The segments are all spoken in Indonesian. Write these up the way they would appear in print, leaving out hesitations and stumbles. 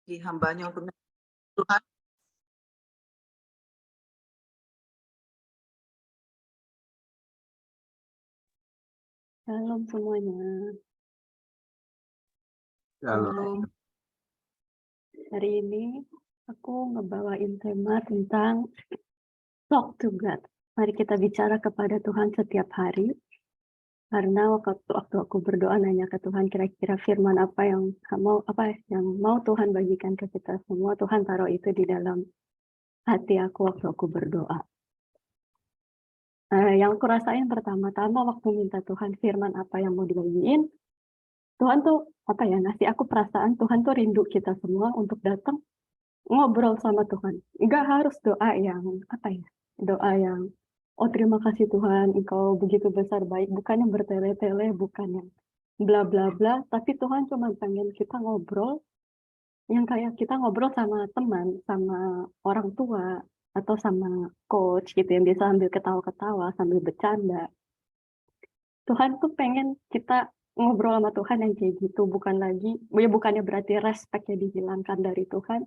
di hambanya untuk Tuhan. Shalom semuanya. Shalom. Hari ini aku ngebawain tema tentang talk to God. Mari kita bicara kepada Tuhan setiap hari. Karena waktu aku berdoa nanya ke Tuhan kira-kira firman apa yang mau Tuhan bagikan ke kita semua, Tuhan taruh itu di dalam hati aku waktu aku berdoa. Yang aku rasain pertama-tama waktu minta Tuhan firman apa yang mau dibagiin, Tuhan tuh ngasih aku perasaan Tuhan tuh rindu kita semua untuk datang ngobrol sama Tuhan. Enggak harus doa yang oh terima kasih Tuhan engkau begitu besar baik, bukan yang bertele-tele, bukan yang bla bla bla, tapi Tuhan cuma pengen kita ngobrol yang kayak kita ngobrol sama teman, sama orang tua, atau sama coach gitu yang biasa sambil ketawa-ketawa, sambil bercanda. Tuhan tuh pengen kita ngobrol sama Tuhan yang kayak gitu, bukannya berarti respeknya dihilangkan dari Tuhan,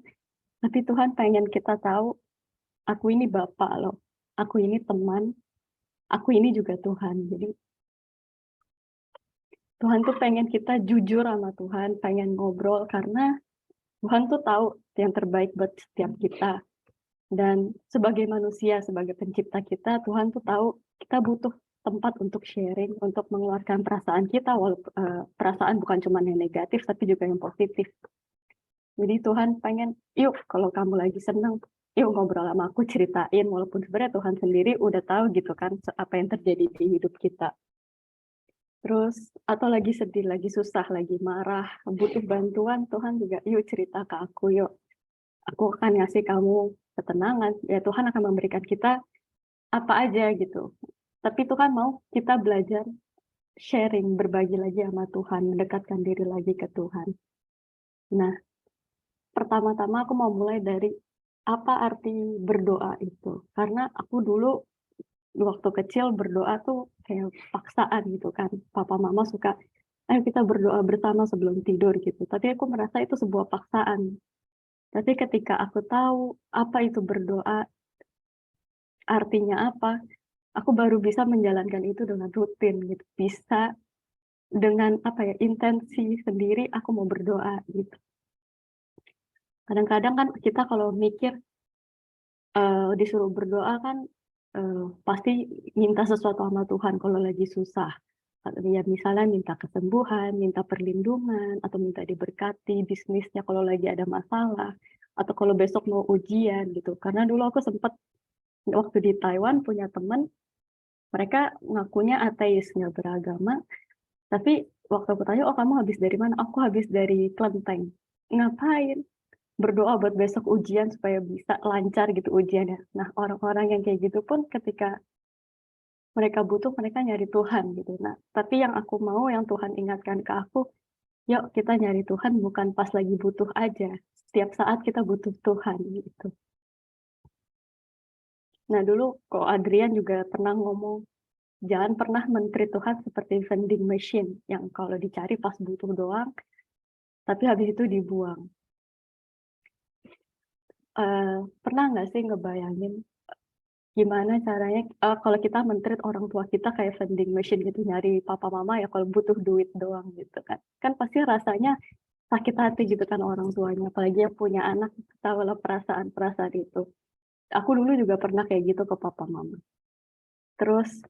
tapi Tuhan pengen kita tahu, aku ini Bapak loh, aku ini teman, aku ini juga Tuhan. Jadi Tuhan tuh pengen kita jujur sama Tuhan, pengen ngobrol karena Tuhan tuh tahu yang terbaik buat setiap kita. Dan sebagai manusia, sebagai pencipta kita, Tuhan tuh tahu kita butuh tempat untuk sharing, untuk mengeluarkan perasaan kita, walaupun perasaan bukan cuma yang negatif, tapi juga yang positif. Jadi Tuhan pengen, yuk kalau kamu lagi senang, yuk ngobrol sama aku, ceritain, walaupun sebenarnya Tuhan sendiri udah tahu gitu kan, apa yang terjadi di hidup kita. Terus, atau lagi sedih, lagi susah, lagi marah, butuh bantuan, Tuhan juga, yuk cerita ke aku, yuk. Aku akan ngasih kamu ketenangan, ya Tuhan akan memberikan kita apa aja gitu. Tapi Tuhan mau kita belajar sharing, berbagi lagi sama Tuhan, mendekatkan diri lagi ke Tuhan. Nah, pertama-tama aku mau mulai dari apa arti berdoa itu. Karena aku dulu waktu kecil berdoa tuh kayak paksaan gitu kan. Papa mama suka, ayo kita berdoa bersama sebelum tidur gitu. Tapi aku merasa itu sebuah paksaan. Tapi ketika aku tahu apa itu berdoa, artinya apa, aku baru bisa menjalankan itu dengan rutin gitu. Bisa dengan intensi sendiri aku mau berdoa gitu. Kadang-kadang kan kita kalau mikir disuruh berdoa kan pasti minta sesuatu sama Tuhan kalau lagi susah. Ya misalnya minta kesembuhan, minta perlindungan, atau minta diberkati bisnisnya kalau lagi ada masalah, atau kalau besok mau ujian gitu. Karena dulu aku sempat waktu di Taiwan punya teman, mereka ngakunya ateis, nggak beragama, tapi waktu aku tanya, oh kamu habis dari mana? Aku habis dari Klenteng. Ngapain? Berdoa buat besok ujian supaya bisa lancar gitu ujiannya. Nah, orang-orang yang kayak gitu pun ketika mereka butuh, mereka nyari Tuhan gitu. Nah, tapi yang aku mau, yang Tuhan ingatkan ke aku, yuk kita nyari Tuhan bukan pas lagi butuh aja. Setiap saat kita butuh Tuhan gitu. Nah, dulu kok Adrian juga pernah ngomong, jangan pernah menteri Tuhan seperti vending machine, yang kalau dicari pas butuh doang, tapi habis itu dibuang. Pernah nggak sih ngebayangin gimana caranya kalau kita men-treat orang tua kita kayak vending machine gitu, nyari papa mama ya kalau butuh duit doang gitu kan. Kan pasti rasanya sakit hati gitu kan orang tuanya, apalagi yang punya anak, tahu lah perasaan-perasaan itu. Aku dulu juga pernah kayak gitu ke papa mama. Terus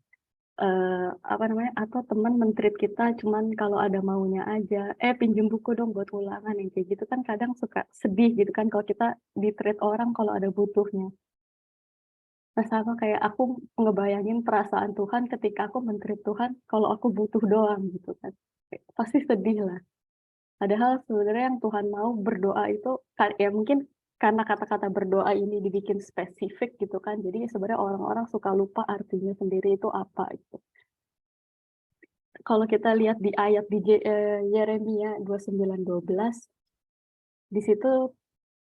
atau teman men-treat kita cuman kalau ada maunya aja, pinjem buku dong buat ulangan, yang kayak gitu kan kadang suka sedih gitu kan kalau kita di-treat orang kalau ada butuhnya. Nah, sama kayak aku ngebayangin perasaan Tuhan ketika aku men-treat Tuhan kalau aku butuh doang gitu kan. Pasti sedih lah. Padahal sebenarnya yang Tuhan mau berdoa itu, ya mungkin karena kata-kata berdoa ini dibikin spesifik gitu kan, jadi sebenarnya orang-orang suka lupa artinya sendiri itu apa gitu. Kalau kita lihat di ayat di Yeremia 29:12, di situ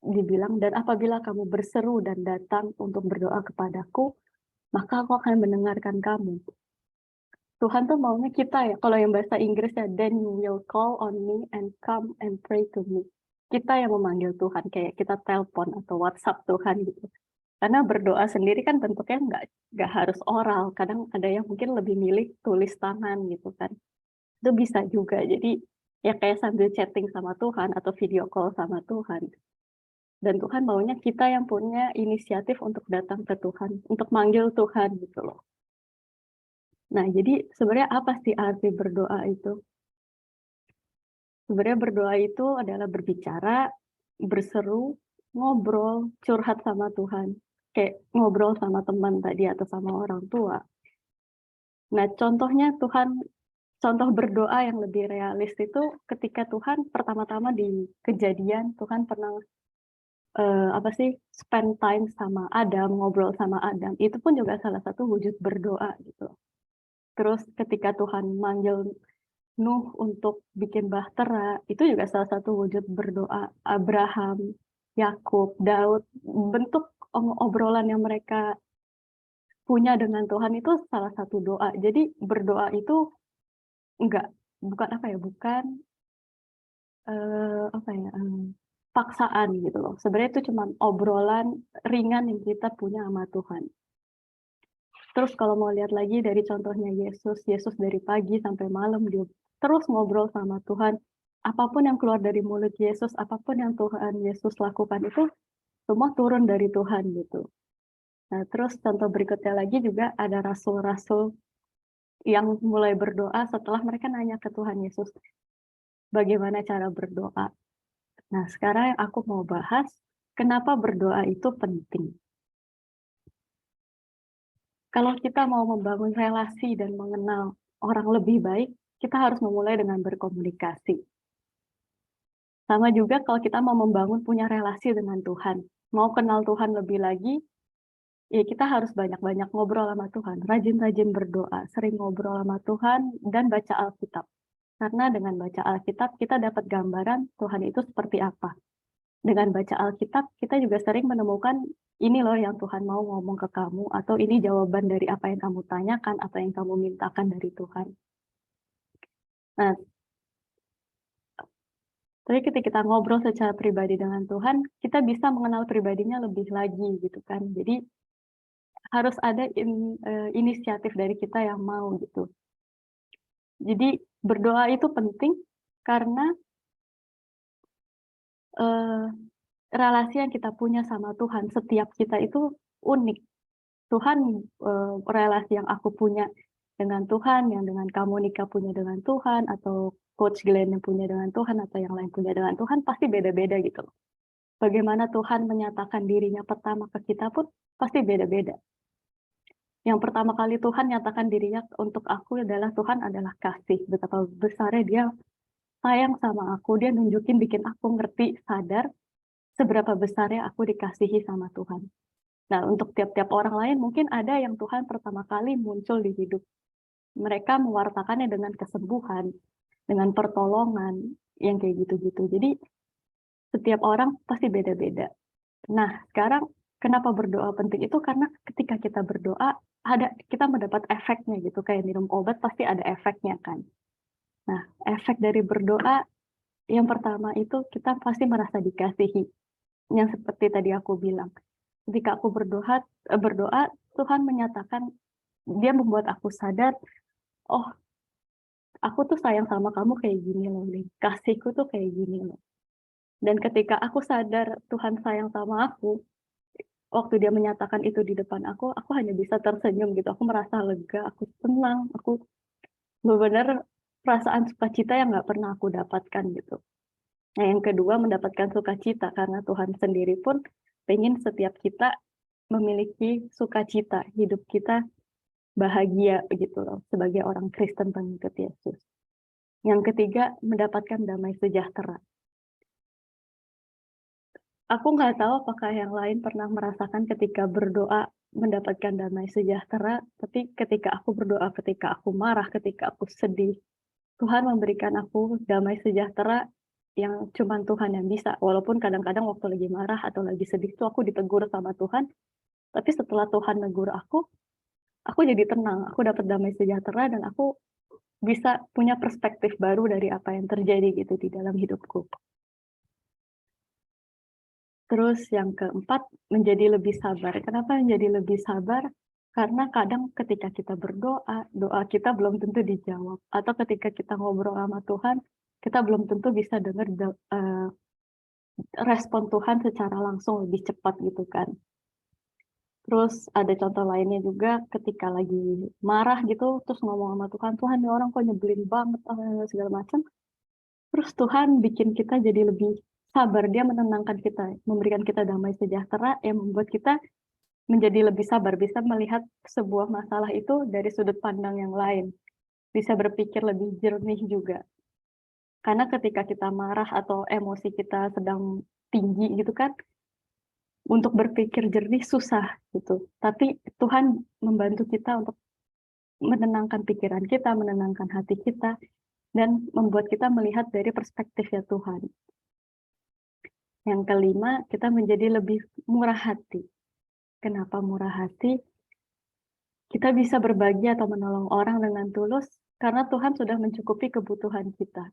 dibilang, dan apabila kamu berseru dan datang untuk berdoa kepadaku, maka aku akan mendengarkan kamu. Tuhan tuh maunya kita ya, kalau yang bahasa Inggrisnya, then you will call on me and come and pray to me. kita yang memanggil Tuhan, kayak kita telepon atau WhatsApp Tuhan gitu. Karena berdoa sendiri kan bentuknya nggak harus oral, kadang ada yang mungkin lebih milih tulis tangan gitu kan. Itu bisa juga, jadi ya kayak sambil chatting sama Tuhan atau video call sama Tuhan. Dan Tuhan maunya kita yang punya inisiatif untuk datang ke Tuhan, untuk manggil Tuhan gitu loh. Nah, jadi sebenarnya apa sih arti berdoa itu? Sebenarnya berdoa itu adalah berbicara, berseru, ngobrol, curhat sama Tuhan. Kayak ngobrol sama teman tadi atau sama orang tua. Nah, contoh berdoa yang lebih realis itu ketika Tuhan pertama-tama di Kejadian, Tuhan pernah spend time sama Adam, ngobrol sama Adam. Itu pun juga salah satu wujud berdoa gitu. Terus ketika Tuhan manggil Nuh untuk bikin bahtera, itu juga salah satu wujud berdoa. Abraham, Yakub, Daud, bentuk obrolan yang mereka punya dengan Tuhan itu salah satu doa. Jadi berdoa itu bukan paksaan gitu loh. Sebenarnya itu cuma obrolan ringan yang kita punya sama Tuhan. Terus kalau mau lihat lagi dari contohnya Yesus dari pagi sampai malam dia terus ngobrol sama Tuhan. Apapun yang keluar dari mulut Yesus, apapun yang Tuhan Yesus lakukan itu semua turun dari Tuhan gitu. Nah, terus contoh berikutnya lagi juga ada rasul-rasul yang mulai berdoa setelah mereka nanya ke Tuhan Yesus, bagaimana cara berdoa. Nah, sekarang yang aku mau bahas, kenapa berdoa itu penting. Kalau kita mau membangun relasi dan mengenal orang lebih baik, kita harus memulai dengan berkomunikasi. Sama juga kalau kita mau membangun punya relasi dengan Tuhan, mau kenal Tuhan lebih lagi, ya kita harus banyak-banyak ngobrol sama Tuhan, rajin-rajin berdoa, sering ngobrol sama Tuhan, dan baca Alkitab. Karena dengan baca Alkitab, kita dapat gambaran Tuhan itu seperti apa. Dengan baca Alkitab, kita juga sering menemukan ini loh yang Tuhan mau ngomong ke kamu, atau ini jawaban dari apa yang kamu tanyakan, atau yang kamu mintakan dari Tuhan. Nah, tapi ketika kita ngobrol secara pribadi dengan Tuhan, kita bisa mengenal pribadinya lebih lagi gitu kan. Jadi harus ada inisiatif dari kita yang mau gitu. Jadi berdoa itu penting karena relasi yang kita punya sama Tuhan, setiap kita itu unik. Tuhan, relasi yang aku punya dengan Tuhan, yang dengan kamu Nika punya dengan Tuhan, atau Coach Glenn yang punya dengan Tuhan, atau yang lain punya dengan Tuhan, pasti beda-beda gitu. Bagaimana Tuhan menyatakan dirinya pertama ke kita pun pasti beda-beda. Yang pertama kali Tuhan nyatakan dirinya untuk aku adalah Tuhan adalah kasih. Betapa besarnya dia sayang sama aku, dia nunjukin bikin aku ngerti, sadar seberapa besarnya aku dikasihi sama Tuhan. Nah, untuk tiap-tiap orang lain mungkin ada yang Tuhan pertama kali muncul di hidup. Mereka mewartakannya dengan kesembuhan, dengan pertolongan, yang kayak gitu-gitu. Jadi, setiap orang pasti beda-beda. Nah, sekarang kenapa berdoa penting itu karena ketika kita berdoa, kita mendapat efeknya gitu. Kayak minum obat pasti ada efeknya kan. Nah, efek dari berdoa, yang pertama itu kita pasti merasa dikasihi. Yang seperti tadi aku bilang. Ketika aku berdoa, Tuhan menyatakan, dia membuat aku sadar, oh, aku tuh sayang sama kamu kayak gini loh, Ling. Kasihku tuh kayak gini loh. Dan ketika aku sadar Tuhan sayang sama aku, waktu dia menyatakan itu di depan aku hanya bisa tersenyum gitu. Aku merasa lega, aku senang, aku benar-benar perasaan sukacita yang nggak pernah aku dapatkan gitu. Nah, yang kedua, mendapatkan sukacita karena Tuhan sendiri pun pengen setiap kita memiliki sukacita, hidup kita bahagia begitu loh, sebagai orang Kristen pengikut Yesus. Yang ketiga, mendapatkan damai sejahtera. Aku nggak tahu apakah yang lain pernah merasakan ketika berdoa mendapatkan damai sejahtera, tapi ketika aku berdoa, ketika aku marah, ketika aku sedih, Tuhan memberikan aku damai sejahtera yang cuma Tuhan yang bisa. Walaupun kadang-kadang waktu lagi marah atau lagi sedih itu aku ditegur sama Tuhan, tapi setelah Tuhan negur aku jadi tenang, aku dapat damai sejahtera dan aku bisa punya perspektif baru dari apa yang terjadi gitu di dalam hidupku. Terus yang keempat, menjadi lebih sabar. Kenapa menjadi lebih sabar? Karena kadang ketika kita berdoa, doa kita belum tentu dijawab. Atau ketika kita ngobrol sama Tuhan, kita belum tentu bisa dengar respon Tuhan secara langsung lebih cepat gitu kan. Terus ada contoh lainnya juga ketika lagi marah gitu, terus ngomong sama Tuhan, Tuhan ini orang kok nyebelin banget, segala macam. Terus Tuhan bikin kita jadi lebih sabar, dia menenangkan kita, memberikan kita damai sejahtera yang membuat kita menjadi lebih sabar, bisa melihat sebuah masalah itu dari sudut pandang yang lain, bisa berpikir lebih jernih juga. Karena ketika kita marah atau emosi kita sedang tinggi gitu kan, untuk berpikir jernih susah gitu. Tapi Tuhan membantu kita untuk menenangkan pikiran kita, menenangkan hati kita, dan membuat kita melihat dari perspektifnya Tuhan. Yang kelima, kita menjadi lebih murah hati. Kenapa murah hati? Kita bisa berbagi atau menolong orang dengan tulus karena Tuhan sudah mencukupi kebutuhan kita.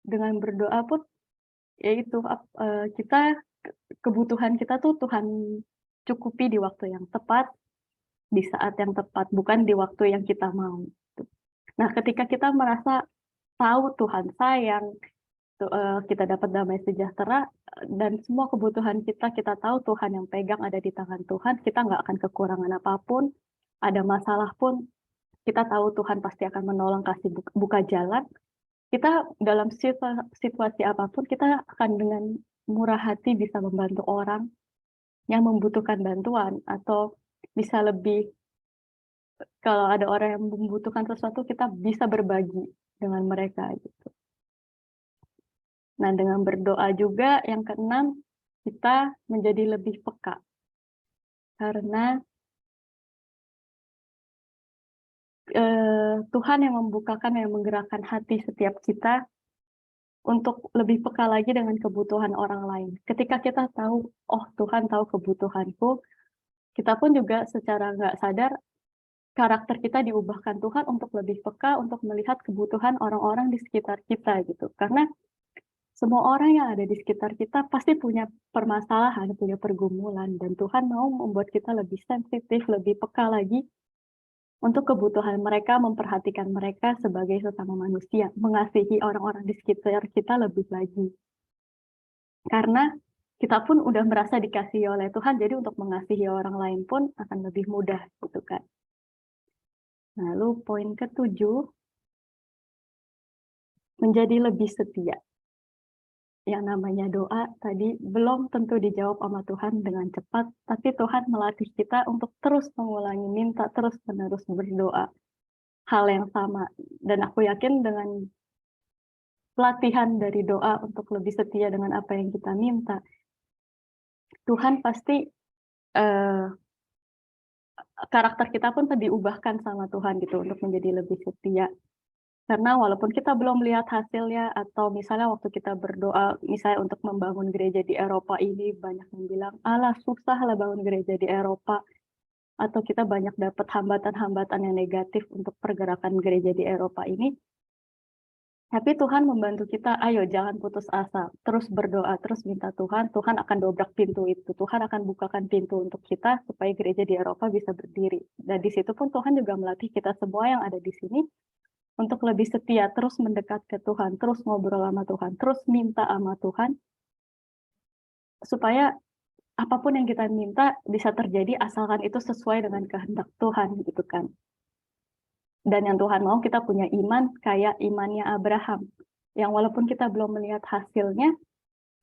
Dengan berdoa pun, yaitu kita kebutuhan kita tuh Tuhan cukupi di waktu yang tepat, di saat yang tepat, bukan di waktu yang kita mau. Nah, ketika kita merasa tahu Tuhan sayang, kita dapat damai sejahtera, dan semua kebutuhan kita tahu Tuhan yang pegang ada di tangan Tuhan, kita nggak akan kekurangan apapun, ada masalah pun, kita tahu Tuhan pasti akan menolong, kasih buka jalan. Kita dalam situasi apapun, kita akan dengan murah hati bisa membantu orang yang membutuhkan bantuan, atau bisa lebih, kalau ada orang yang membutuhkan sesuatu, kita bisa berbagi dengan mereka gitu. Nah, dengan berdoa juga yang keenam, kita menjadi lebih peka. Karena Tuhan yang membukakan, yang menggerakkan hati setiap kita untuk lebih peka lagi dengan kebutuhan orang lain. Ketika kita tahu, oh Tuhan tahu kebutuhanku, kita pun juga secara nggak sadar, karakter kita diubahkan Tuhan untuk lebih peka, untuk melihat kebutuhan orang-orang di sekitar kita gitu. Karena semua orang yang ada di sekitar kita pasti punya permasalahan, punya pergumulan, dan Tuhan mau membuat kita lebih sensitif, lebih peka lagi untuk kebutuhan mereka, memperhatikan mereka sebagai sesama manusia, mengasihi orang-orang di sekitar kita lebih lagi. Karena kita pun udah merasa dikasihi oleh Tuhan, jadi untuk mengasihi orang lain pun akan lebih mudah gitu kan. Lalu poin ke-7, menjadi lebih setia. Yang namanya doa tadi belum tentu dijawab sama Tuhan dengan cepat, tapi Tuhan melatih kita untuk terus mengulangi, minta terus-menerus berdoa hal yang sama. Dan aku yakin dengan pelatihan dari doa untuk lebih setia dengan apa yang kita minta, Tuhan pasti karakter kita pun diubahkan sama Tuhan gitu untuk menjadi lebih setia. Karena walaupun kita belum lihat hasilnya, atau misalnya waktu kita berdoa, misalnya untuk membangun gereja di Eropa ini, banyak yang bilang, alah susah lah bangun gereja di Eropa. Atau kita banyak dapat hambatan-hambatan yang negatif untuk pergerakan gereja di Eropa ini. Tapi Tuhan membantu kita, ayo jangan putus asa, terus berdoa, terus minta Tuhan, Tuhan akan dobrak pintu itu. Tuhan akan bukakan pintu untuk kita supaya gereja di Eropa bisa berdiri. Dan di situ pun Tuhan juga melatih kita semua yang ada di sini untuk lebih setia, terus mendekat ke Tuhan, terus ngobrol sama Tuhan, terus minta sama Tuhan, supaya apapun yang kita minta bisa terjadi asalkan itu sesuai dengan kehendak Tuhan, gitu kan. Dan yang Tuhan mau kita punya iman kayak imannya Abraham, yang walaupun kita belum melihat hasilnya,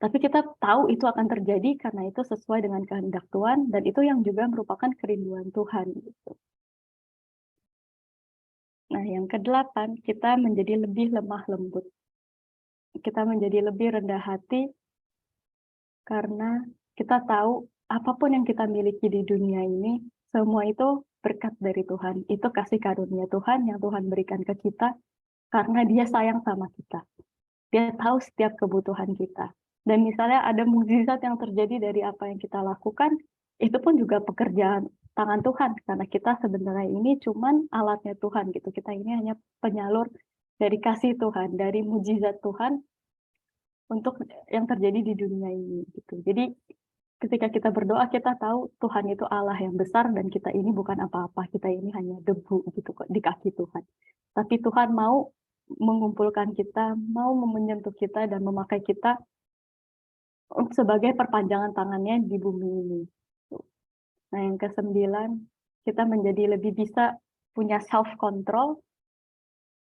tapi kita tahu itu akan terjadi karena itu sesuai dengan kehendak Tuhan, dan itu yang juga merupakan kerinduan Tuhan, gitu. Nah, yang ke-8, kita menjadi lebih lemah lembut. Kita menjadi lebih rendah hati karena kita tahu apapun yang kita miliki di dunia ini, semua itu berkat dari Tuhan. Itu kasih karunia Tuhan yang Tuhan berikan ke kita karena Dia sayang sama kita. Dia tahu setiap kebutuhan kita. Dan misalnya ada mukjizat yang terjadi dari apa yang kita lakukan, itu pun juga pekerjaan tangan Tuhan, karena kita sebenarnya ini cuman alatnya Tuhan gitu. Kita ini hanya penyalur dari kasih Tuhan, dari mukjizat Tuhan untuk yang terjadi di dunia ini gitu. Jadi ketika kita berdoa, kita tahu Tuhan itu Allah yang besar dan kita ini bukan apa-apa, kita ini hanya debu gitu kok di kaki Tuhan. Tapi Tuhan mau mengumpulkan kita, mau menyentuh kita dan memakai kita sebagai perpanjangan tangannya di bumi ini. Nah, yang ke-9, kita menjadi lebih bisa punya self control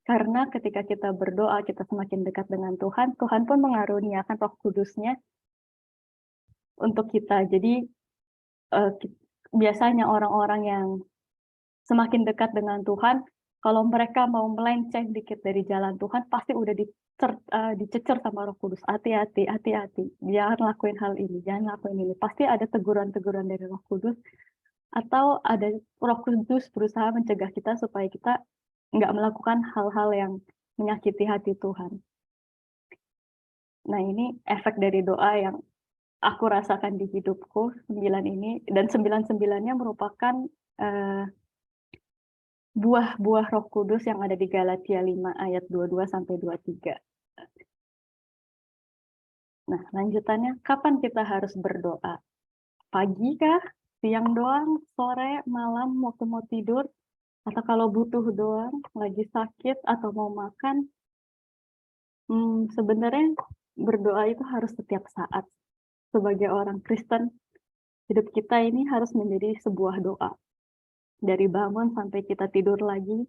karena ketika kita berdoa, kita semakin dekat dengan Tuhan, Tuhan pun mengaruniakan Roh Kudus-Nya untuk kita. Jadi biasanya orang-orang yang semakin dekat dengan Tuhan, kalau mereka mau melenceng dikit dari jalan Tuhan, pasti udah dicecer sama Roh Kudus. Hati-hati, hati-hati. Jangan lakuin hal ini, jangan lakuin ini. Pasti ada teguran-teguran dari Roh Kudus, atau ada Roh Kudus berusaha mencegah kita supaya kita nggak melakukan hal-hal yang menyakiti hati Tuhan. Nah, ini efek dari doa yang aku rasakan di hidupku, 9 ini, dan 9-9-nya merupakan buah-buah Roh Kudus yang ada di Galatia 5 ayat 22-23. Nah, lanjutannya, kapan kita harus berdoa? Pagi kah? Siang doang? Sore? Malam? Waktu mau tidur? Atau kalau butuh doang? Lagi sakit? Atau mau makan? Sebenarnya berdoa itu harus setiap saat. Sebagai orang Kristen, hidup kita ini harus menjadi sebuah doa. Dari bangun sampai kita tidur lagi,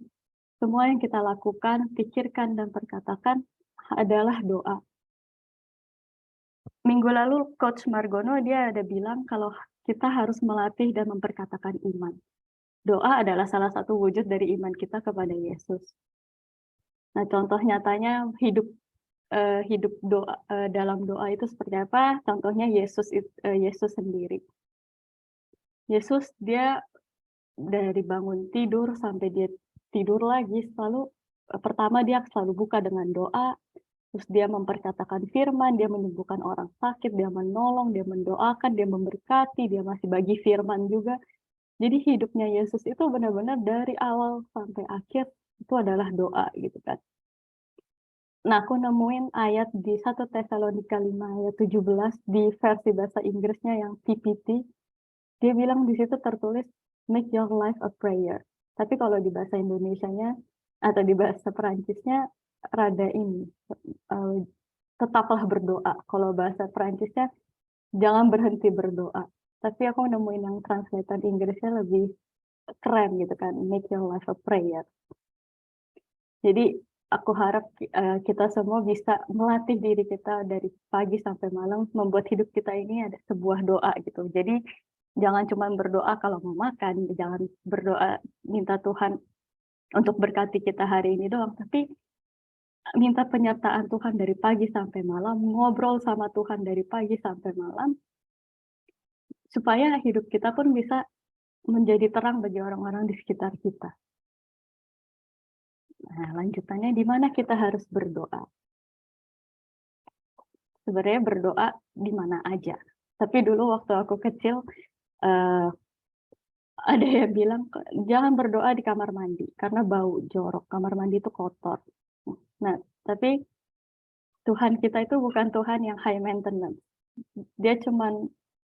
semua yang kita lakukan, pikirkan, dan perkatakan adalah doa. Minggu lalu Coach Margono dia ada bilang kalau kita harus melatih dan memperkatakan iman. Doa adalah salah satu wujud dari iman kita kepada Yesus. Nah, contoh nyatanya hidup doa, dalam doa itu seperti apa? Contohnya Yesus sendiri. Yesus dia dari bangun tidur sampai dia tidur lagi pertama dia selalu buka dengan doa, terus dia memperkatakan firman, dia menyembuhkan orang sakit, dia menolong, dia mendoakan, dia memberkati, dia masih bagi firman juga. Jadi hidupnya Yesus itu benar-benar dari awal sampai akhir itu adalah doa gitu kan. Nah, aku nemuin ayat di 1 Tesalonika 5 ayat 17 di versi bahasa Inggrisnya yang PPT. Dia bilang di situ tertulis make your life a prayer. Tapi kalau di bahasa Indonesianya atau di bahasa Perancisnya rada ini tetaplah berdoa. Kalau bahasa Perancisnya jangan berhenti berdoa. Tapi aku nemuin yang translated Inggrisnya lebih keren gitu kan, make your life a prayer. Jadi aku harap kita semua bisa melatih diri kita dari pagi sampai malam, membuat hidup kita ini ada sebuah doa gitu. Jadi jangan cuma berdoa kalau mau makan, jangan berdoa minta Tuhan untuk berkati kita hari ini doang, tapi minta penyertaan Tuhan dari pagi sampai malam, ngobrol sama Tuhan dari pagi sampai malam, supaya hidup kita pun bisa menjadi terang bagi orang-orang di sekitar kita. Nah, lanjutannya di mana kita harus berdoa? Sebenarnya berdoa di mana aja. Tapi dulu waktu aku kecil, ada yang bilang, jangan berdoa di kamar mandi, karena bau jorok, kamar mandi itu kotor. Nah, tapi Tuhan kita itu bukan Tuhan yang high maintenance. Dia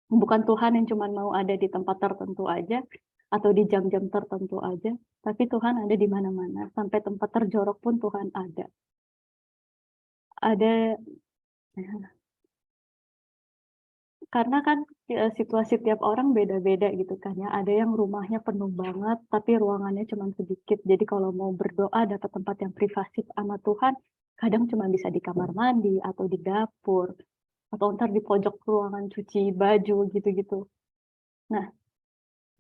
bukan Tuhan yang cuman mau ada di tempat tertentu aja, atau di jam-jam tertentu aja, tapi Tuhan ada di mana-mana, sampai tempat terjorok pun Tuhan ada. Karena kan situasi tiap orang beda-beda gitu kan ya. Ada yang rumahnya penuh banget, tapi ruangannya cuma sedikit. Jadi kalau mau berdoa dapat tempat yang privasi sama Tuhan, kadang cuma bisa di kamar mandi atau di dapur, atau ntar di pojok ruangan cuci baju gitu-gitu. Nah,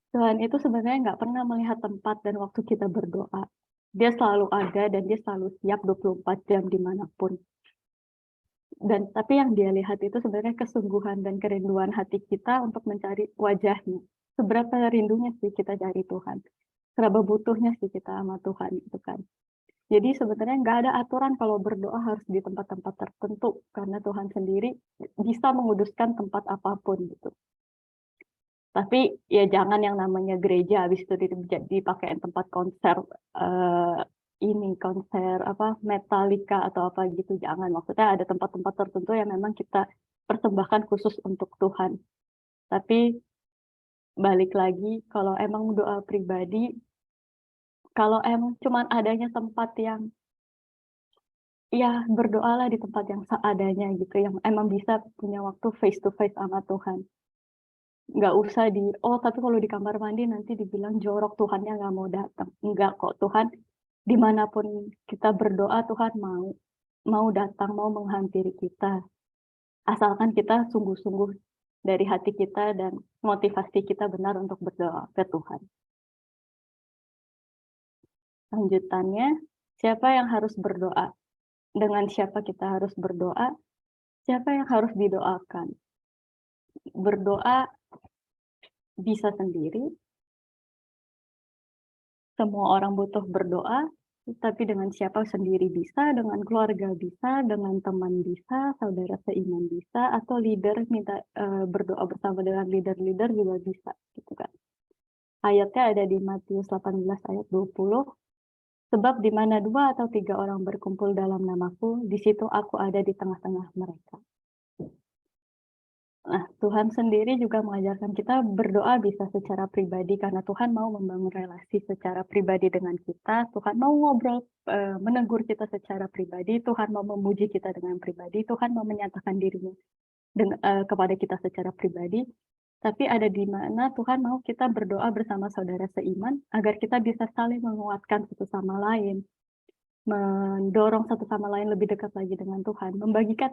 Tuhan itu sebenarnya nggak pernah melihat tempat dan waktu kita berdoa. Dia selalu ada dan dia selalu siap 24 jam dimanapun. Tapi yang dia lihat itu sebenarnya kesungguhan dan kerinduan hati kita untuk mencari wajahnya. Seberapa rindunya sih kita cari Tuhan. Seberapa butuhnya sih kita sama Tuhan itu kan. Jadi sebenarnya nggak ada aturan kalau berdoa harus di tempat-tempat tertentu. Karena Tuhan sendiri bisa menguduskan tempat apapun gitu. Tapi ya jangan yang namanya gereja habis itu dipakai tempat konser konser Metallica atau apa gitu, jangan. Maksudnya ada tempat-tempat tertentu yang memang kita persembahkan khusus untuk Tuhan. Tapi balik lagi, kalau emang doa pribadi, kalau emang cuman adanya tempat yang, ya berdoalah di tempat yang seadanya gitu, yang emang bisa punya waktu face to face sama Tuhan. Nggak usah tapi kalau di kamar mandi nanti dibilang jorok, Tuhannya nggak mau datang. Enggak kok, Tuhan dimanapun kita berdoa, Tuhan mau datang, mau menghampiri kita. Asalkan kita sungguh-sungguh dari hati kita dan motivasi kita benar untuk berdoa ke Tuhan. Lanjutannya, siapa yang harus berdoa? Dengan siapa kita harus berdoa? Siapa yang harus didoakan? Berdoa bisa sendiri, semua orang butuh berdoa, tapi dengan siapa sendiri bisa, dengan keluarga bisa, dengan teman bisa, saudara seiman bisa, atau leader minta berdoa bersama dengan leader-leader juga bisa, gitu kan. Ayatnya ada di Matius 18 ayat 20. Sebab di mana 2 atau 3 orang berkumpul dalam namaku, di situ aku ada di tengah-tengah mereka. Nah, Tuhan sendiri juga mengajarkan kita berdoa bisa secara pribadi karena Tuhan mau membangun relasi secara pribadi dengan kita. Tuhan mau ngobrol, menegur kita secara pribadi. Tuhan mau memuji kita dengan pribadi. Tuhan mau menyatakan dirinya kepada kita secara pribadi. Tapi ada di mana Tuhan mau kita berdoa bersama saudara seiman agar kita bisa saling menguatkan satu sama lain, mendorong satu sama lain lebih dekat lagi dengan Tuhan, membagikan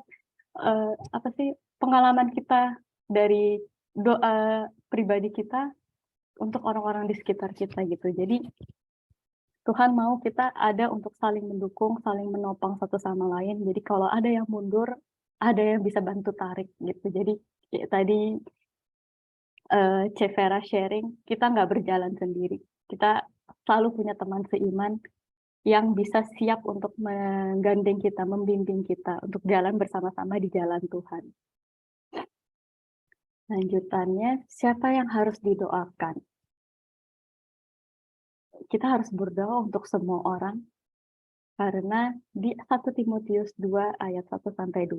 pengalaman kita dari doa pribadi kita untuk orang-orang di sekitar kita gitu. Jadi Tuhan mau kita ada untuk saling mendukung, saling menopang satu sama lain. Jadi kalau ada yang mundur, ada yang bisa bantu tarik gitu. Jadi tadi Vera sharing, kita nggak berjalan sendiri. Kita selalu punya teman seiman yang bisa siap untuk menggandeng kita, membimbing kita untuk jalan bersama-sama di jalan Tuhan. Lanjutannya, siapa yang harus didoakan? Kita harus berdoa untuk semua orang, karena di 1 Timotius 2 ayat 1-2,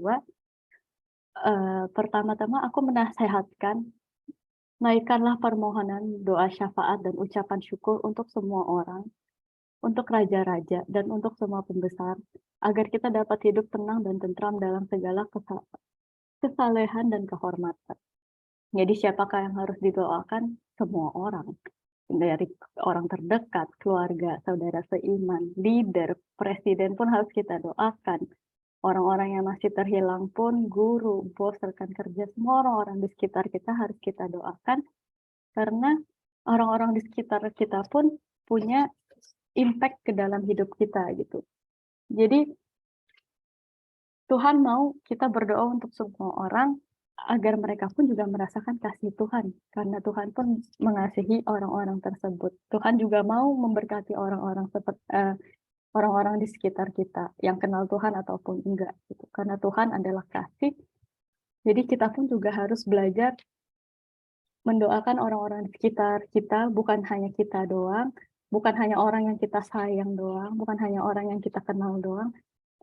pertama-tama aku menasehatkan, naikkanlah permohonan, doa syafaat, dan ucapan syukur untuk semua orang, untuk raja-raja, dan untuk semua pembesar, agar kita dapat hidup tenang dan tentram dalam segala kesalehan dan kehormatan. Jadi siapakah yang harus didoakan? Semua orang. Dari orang terdekat, keluarga, saudara seiman, leader, presiden pun harus kita doakan. Orang-orang yang masih terhilang pun, guru, bos, rekan kerja, semua orang-orang di sekitar kita harus kita doakan. Karena orang-orang di sekitar kita pun punya impact ke dalam hidup kita gitu. Jadi Tuhan mau kita berdoa untuk semua orang agar mereka pun juga merasakan kasih Tuhan, karena Tuhan pun mengasihi orang-orang tersebut. Tuhan juga mau memberkati orang-orang orang-orang di sekitar kita yang kenal Tuhan ataupun enggak gitu. Karena Tuhan adalah kasih. Jadi kita pun juga harus belajar mendoakan orang-orang di sekitar kita, bukan hanya kita doang, bukan hanya orang yang kita sayang doang, bukan hanya orang yang kita kenal doang,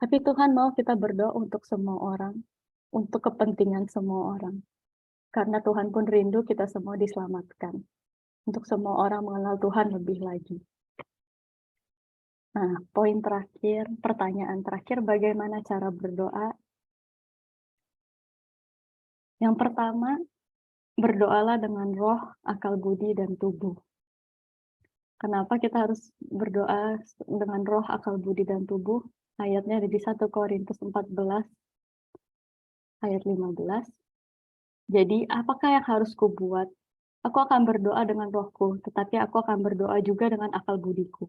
tapi Tuhan mau kita berdoa untuk semua orang, untuk kepentingan semua orang. Karena Tuhan pun rindu kita semua diselamatkan. Untuk semua orang mengenal Tuhan lebih lagi. Nah, poin terakhir, pertanyaan terakhir, bagaimana cara berdoa? Yang pertama, berdoalah dengan roh, akal budi, dan tubuh. Kenapa kita harus berdoa dengan roh, akal budi, dan tubuh? Ayatnya ada di 1 Korintus 14, ayat 15. Jadi, apakah yang harus kubuat? Aku akan berdoa dengan rohku, tetapi aku akan berdoa juga dengan akal budiku.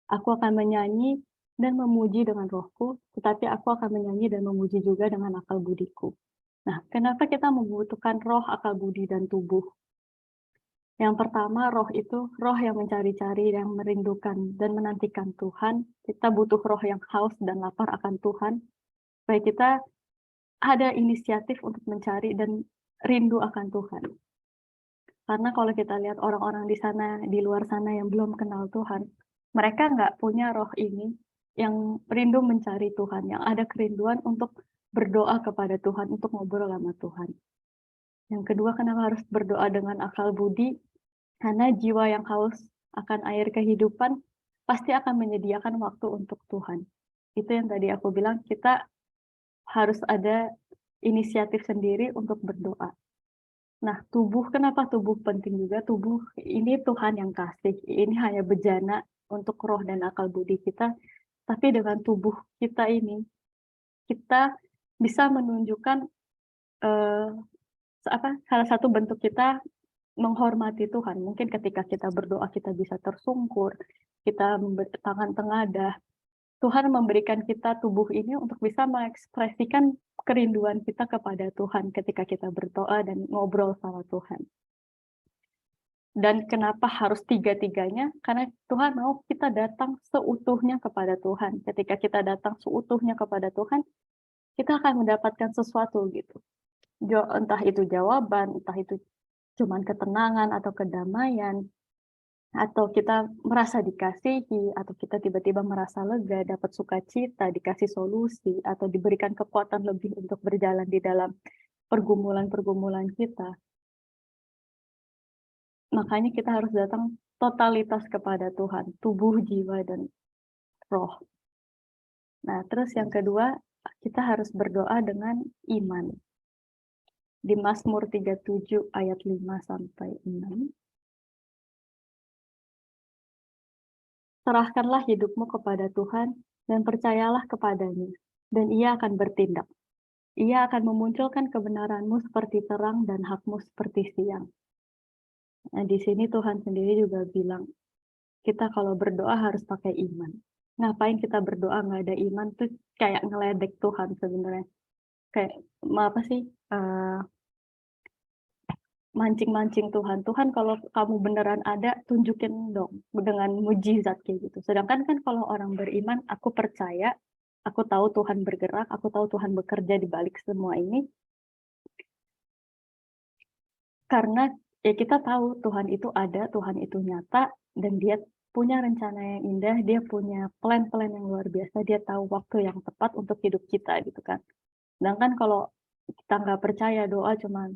Aku akan menyanyi dan memuji dengan rohku, tetapi aku akan menyanyi dan memuji juga dengan akal budiku. Nah, kenapa kita membutuhkan roh, akal budi, dan tubuh? Yang pertama, roh itu roh yang mencari-cari, yang merindukan dan menantikan Tuhan. Kita butuh roh yang haus dan lapar akan Tuhan, supaya kita ada inisiatif untuk mencari dan rindu akan Tuhan. Karena kalau kita lihat orang-orang di luar sana yang belum kenal Tuhan, mereka nggak punya roh ini yang rindu mencari Tuhan, yang ada kerinduan untuk berdoa kepada Tuhan, untuk ngobrol sama Tuhan. Yang kedua, kenapa harus berdoa dengan akal budi? Karena jiwa yang haus akan air kehidupan pasti akan menyediakan waktu untuk Tuhan. Itu yang tadi aku bilang, kita harus ada inisiatif sendiri untuk berdoa. Nah, kenapa tubuh penting juga? Tubuh ini Tuhan yang kasih, ini hanya bejana untuk roh dan akal budi kita, tapi dengan tubuh kita ini, kita bisa menunjukkan eh, salah satu bentuk kita menghormati Tuhan. Mungkin ketika kita berdoa, kita bisa tersungkur, kita tangan tengadah. Tuhan memberikan kita tubuh ini untuk bisa mengekspresikan kerinduan kita kepada Tuhan ketika kita berdoa dan ngobrol sama Tuhan. Dan kenapa harus tiga-tiganya? Karena Tuhan mau kita datang seutuhnya kepada Tuhan. Ketika kita datang seutuhnya kepada Tuhan, kita akan mendapatkan sesuatu gitu. Entah itu jawaban, entah itu cuman ketenangan atau kedamaian, atau kita merasa dikasihi, atau kita tiba-tiba merasa lega, dapat sukacita, dikasih solusi, atau diberikan kekuatan lebih untuk berjalan di dalam pergumulan-pergumulan kita. Makanya kita harus datang totalitas kepada Tuhan, tubuh, jiwa, dan roh. Nah, terus yang kedua, kita harus berdoa dengan iman. Di Mazmur 37 ayat 5-6. Serahkanlah hidupmu kepada Tuhan dan percayalah kepadanya, dan Ia akan bertindak. Ia akan memunculkan kebenaranmu seperti terang dan hakmu seperti siang. Nah, di sini Tuhan sendiri juga bilang, kita kalau berdoa harus pakai iman. Ngapain kita berdoa nggak ada iman tuh kayak ngeledek Tuhan sebenarnya. Kayak apa sih? Mancing-mancing Tuhan. Tuhan kalau kamu beneran ada, tunjukin dong dengan mujizat kayak gitu. Sedangkan kan kalau orang beriman, aku percaya, aku tahu Tuhan bergerak, aku tahu Tuhan bekerja di balik semua ini. Karena ya kita tahu Tuhan itu ada, Tuhan itu nyata, dan dia punya rencana yang indah, dia punya plan-plan yang luar biasa, dia tahu waktu yang tepat untuk hidup kita gitu kan. Sedangkan kalau kita nggak percaya, doa cuman,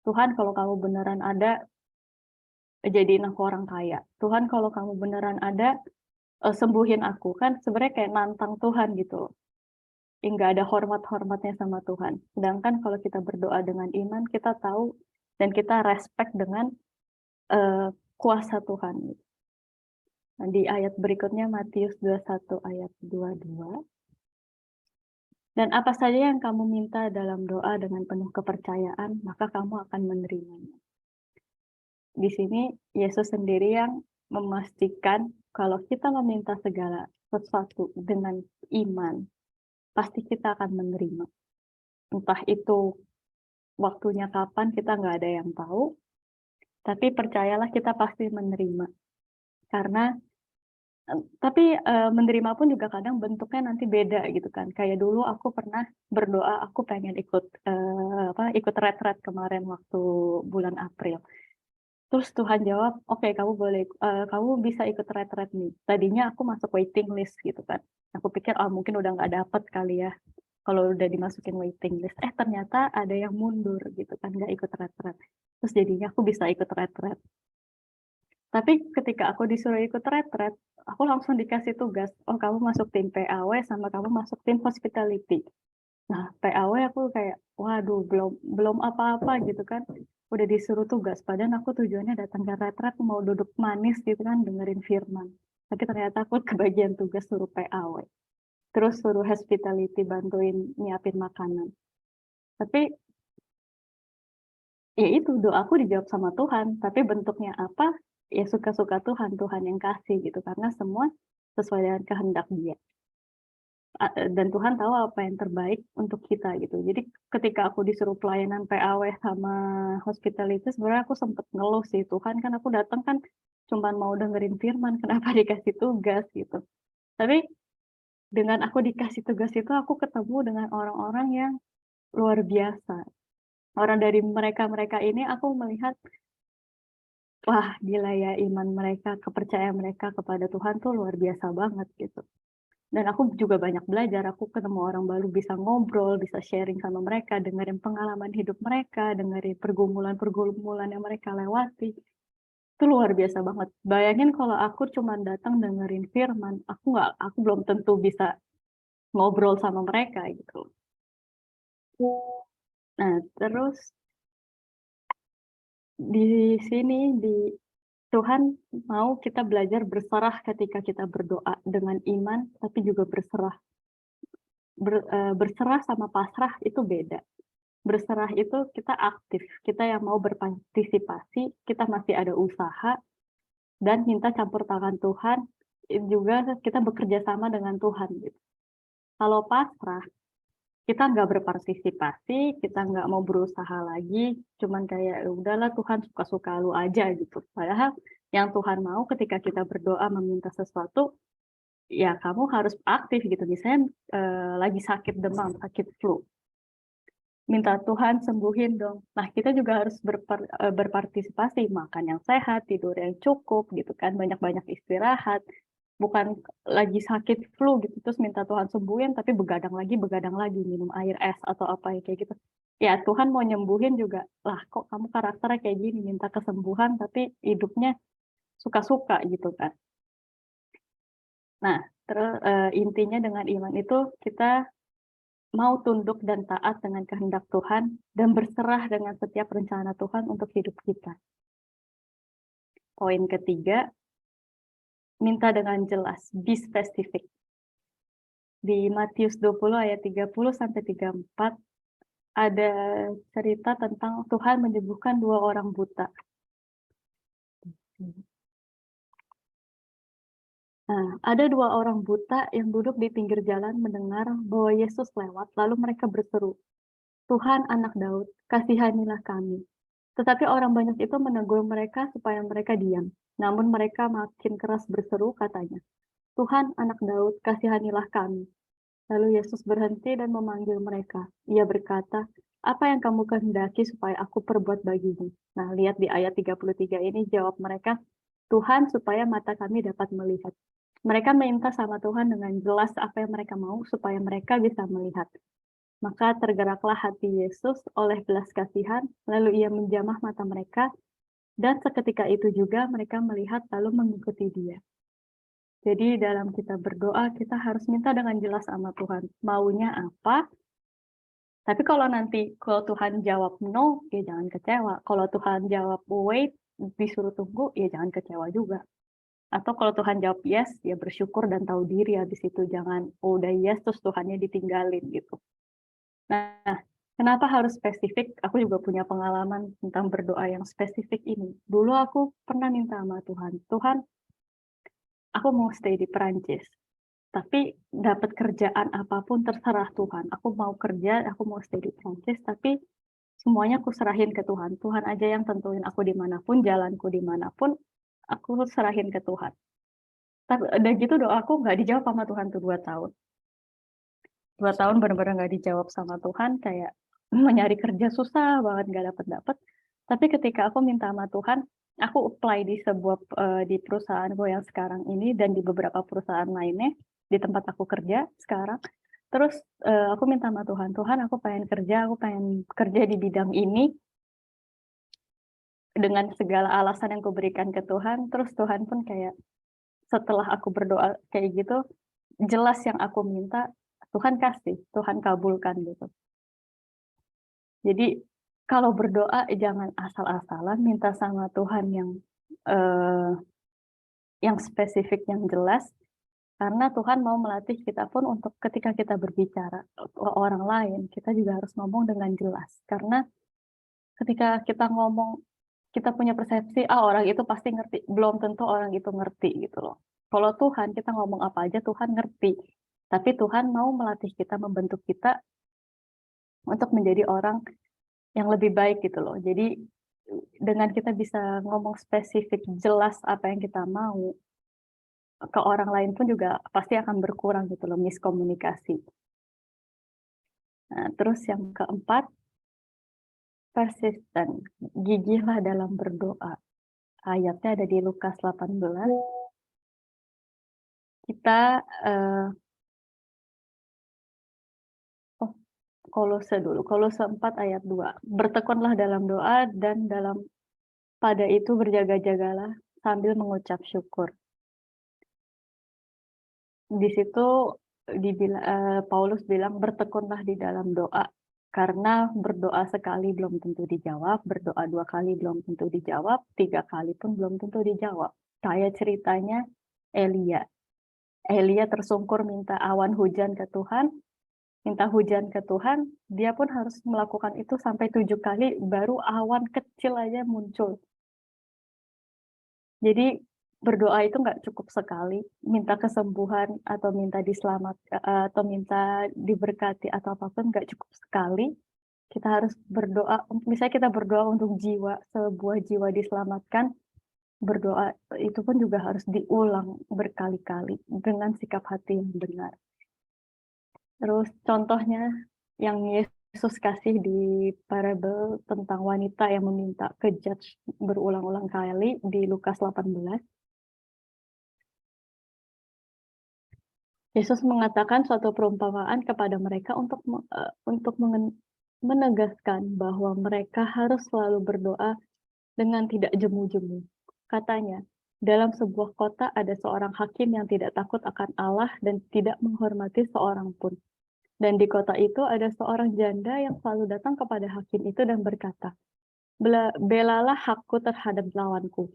Tuhan kalau kamu beneran ada, jadiin aku orang kaya. Tuhan kalau kamu beneran ada, sembuhin aku. Kan sebenarnya kayak nantang Tuhan gitu. Nggak ada hormat-hormatnya sama Tuhan. Sedangkan kalau kita berdoa dengan iman, kita tahu dan kita respect dengan kuasa Tuhan. Nah, di ayat berikutnya Matius 21 ayat 22. Dan apa saja yang kamu minta dalam doa dengan penuh kepercayaan, maka kamu akan menerimanya. Di sini Yesus sendiri yang memastikan kalau kita meminta segala sesuatu dengan iman, pasti kita akan menerima. Entah itu waktunya kapan, kita nggak ada yang tahu, tapi percayalah kita pasti menerima. Karena tapi menerima pun juga kadang bentuknya nanti beda gitu kan. Kayak dulu aku pernah berdoa, aku pengen ikut retret kemarin waktu bulan April. Terus Tuhan jawab, oke, kamu bisa ikut retret nih. Tadinya aku masuk waiting list gitu kan. Aku pikir, mungkin udah nggak dapet kali ya kalau udah dimasukin waiting list. Ternyata ada yang mundur gitu kan, nggak ikut retret. Terus jadinya aku bisa ikut retret. Tapi ketika aku disuruh ikut retret, aku langsung dikasih tugas, kamu masuk tim PAW sama kamu masuk tim hospitality. Nah, PAW aku kayak, waduh, belum apa-apa gitu kan. Udah disuruh tugas, padahal aku tujuannya datang ke retret mau duduk manis gitu kan, dengerin firman. Tapi ternyata aku kebagian tugas suruh PAW. Terus suruh hospitality bantuin nyiapin makanan. Tapi ya itu, doaku dijawab sama Tuhan, tapi bentuknya apa? Ya suka-suka Tuhan yang kasih gitu, karena semua sesuai dengan kehendak Dia. Dan Tuhan tahu apa yang terbaik untuk kita gitu. Jadi ketika aku disuruh pelayanan PAW sama hospitality, sebenarnya aku sempat ngeluh sih, Tuhan kan aku datang kan cuma mau dengerin firman, kenapa dikasih tugas gitu. Tapi dengan aku dikasih tugas itu, aku ketemu dengan orang-orang yang luar biasa. Orang dari mereka ini aku melihat, wah gila ya, iman mereka, kepercayaan mereka kepada Tuhan tuh luar biasa banget gitu. Dan aku juga banyak belajar, aku ketemu orang baru, bisa ngobrol, bisa sharing sama mereka, dengerin pengalaman hidup mereka, dengerin pergumulan-pergumulan yang mereka lewati. Itu luar biasa banget. Bayangin kalau aku cuma datang dengerin firman, aku belum tentu bisa ngobrol sama mereka gitu. Nah, terus di sini Tuhan mau kita belajar berserah ketika kita berdoa dengan iman, tapi juga berserah sama pasrah itu beda. Berserah itu kita aktif, kita yang mau berpartisipasi, kita masih ada usaha dan minta campur tangan Tuhan, juga kita bekerja sama dengan Tuhan gitu. Kalau pasrah, kita nggak berpartisipasi, kita nggak mau berusaha lagi, cuman kayak "Ya udahlah Tuhan suka-suka lu aja gitu." Padahal yang Tuhan mau ketika kita berdoa meminta sesuatu, ya kamu harus aktif gitu. Misalnya lagi sakit demam, sakit flu, minta Tuhan sembuhin dong. Nah, kita juga harus berpartisipasi, makan yang sehat, tidur yang cukup gitu kan, banyak-banyak istirahat. Bukan lagi sakit flu gitu, terus minta Tuhan sembuhin, tapi begadang lagi, minum air es atau apa ya kayak gitu. Ya Tuhan mau nyembuhin juga, lah kok kamu karakternya kayak gini, minta kesembuhan tapi hidupnya suka-suka gitu kan. Nah, terus intinya dengan iman itu kita mau tunduk dan taat dengan kehendak Tuhan dan berserah dengan setiap rencana Tuhan untuk hidup kita. Poin ketiga, minta dengan jelas, be specific. Di Matius 20 ayat 30 sampai 34 ada cerita tentang Tuhan menyembuhkan 2 orang buta. Nah, ada 2 orang buta yang duduk di pinggir jalan mendengar bahwa Yesus lewat, lalu mereka berseru, "Tuhan, Anak Daud, kasihanilah kami." Tetapi orang banyak itu menegur mereka supaya mereka diam. Namun mereka makin keras berseru katanya, "Tuhan, Anak Daud, kasihanilah kami." Lalu Yesus berhenti dan memanggil mereka. Ia berkata, "Apa yang kamu kehendaki supaya aku perbuat bagimu?" Nah, lihat di ayat 33 ini jawab mereka, "Tuhan, supaya mata kami dapat melihat." Mereka minta sama Tuhan dengan jelas apa yang mereka mau supaya mereka bisa melihat. Maka tergeraklah hati Yesus oleh belas kasihan, lalu ia menjamah mata mereka, dan seketika itu juga mereka melihat lalu mengikuti dia. Jadi dalam kita berdoa, kita harus minta dengan jelas sama Tuhan, maunya apa. Tapi kalau Tuhan jawab no, ya jangan kecewa. Kalau Tuhan jawab wait, disuruh tunggu, ya jangan kecewa juga. Atau kalau Tuhan jawab yes, ya bersyukur dan tahu diri habis itu. Jangan, udah yes, terus Tuhannya ditinggalin gitu. Nah, kenapa harus spesifik? Aku juga punya pengalaman tentang berdoa yang spesifik ini. Dulu aku pernah minta sama Tuhan, "Tuhan, aku mau stay di Perancis. Tapi dapat kerjaan apapun terserah Tuhan. Aku mau kerja, aku mau stay di Perancis, tapi semuanya aku serahin ke Tuhan. Tuhan aja yang tentuin aku dimanapun, jalanku dimanapun, aku serahin ke Tuhan." Tapi udah gitu doaku nggak dijawab sama Tuhan tuh 2 tahun. 2 tahun bener-bener nggak dijawab sama Tuhan, kayak mau nyari kerja susah banget, nggak dapet-dapet. Tapi ketika aku minta sama Tuhan, aku apply di perusahaanku yang sekarang ini dan di beberapa perusahaan lainnya, di tempat aku kerja sekarang. Terus, aku minta sama Tuhan, "Tuhan, aku pengen kerja di bidang ini." Dengan segala alasan yang kuberikan ke Tuhan, terus Tuhan pun kayak setelah aku berdoa kayak gitu, jelas yang aku minta, Tuhan kasih, Tuhan kabulkan gitu. Jadi kalau berdoa jangan asal-asalan, minta sama Tuhan eee, yang spesifik, yang jelas, karena Tuhan mau melatih kita pun untuk ketika kita berbicara ke orang lain, kita juga harus ngomong dengan jelas. Karena ketika kita ngomong, kita punya persepsi, "Ah, orang itu pasti ngerti." Belum tentu orang itu ngerti gitu loh. Kalau Tuhan, kita ngomong apa aja Tuhan ngerti. Tapi Tuhan mau melatih kita, membentuk kita untuk menjadi orang yang lebih baik gitu loh. Jadi dengan kita bisa ngomong spesifik, jelas apa yang kita mau, ke orang lain pun juga pasti akan berkurang gitu loh miskomunikasi. Nah, terus yang keempat, persisten, gigihlah dalam berdoa. Ayatnya ada di Lukas 18. Kita Kolose dulu, Kolose 4 ayat 2. Bertekunlah dalam doa dan pada itu berjaga-jagalah sambil mengucap syukur. Di situ Paulus bilang bertekunlah di dalam doa, karena berdoa sekali belum tentu dijawab, berdoa 2 kali belum tentu dijawab, 3 kali pun belum tentu dijawab. Kayak ceritanya Elia tersungkur minta awan hujan ke Tuhan, dia pun harus melakukan itu sampai 7 kali, baru awan kecil aja muncul. Jadi berdoa itu nggak cukup sekali, minta kesembuhan atau minta diselamatkan atau minta diberkati atau apapun nggak cukup sekali. Kita harus berdoa, misalnya kita berdoa untuk sebuah jiwa diselamatkan, berdoa itu pun juga harus diulang berkali-kali dengan sikap hati yang benar. Terus contohnya yang Yesus kasih di parabel tentang wanita yang meminta ke judge berulang-ulang kali di Lukas 18. Yesus mengatakan suatu perumpamaan kepada mereka untuk menegaskan bahwa mereka harus selalu berdoa dengan tidak jemu-jemu. Katanya, dalam sebuah kota ada seorang hakim yang tidak takut akan Allah dan tidak menghormati seorang pun. Dan di kota itu ada seorang janda yang selalu datang kepada hakim itu dan berkata, belalah hakku terhadap lawanku.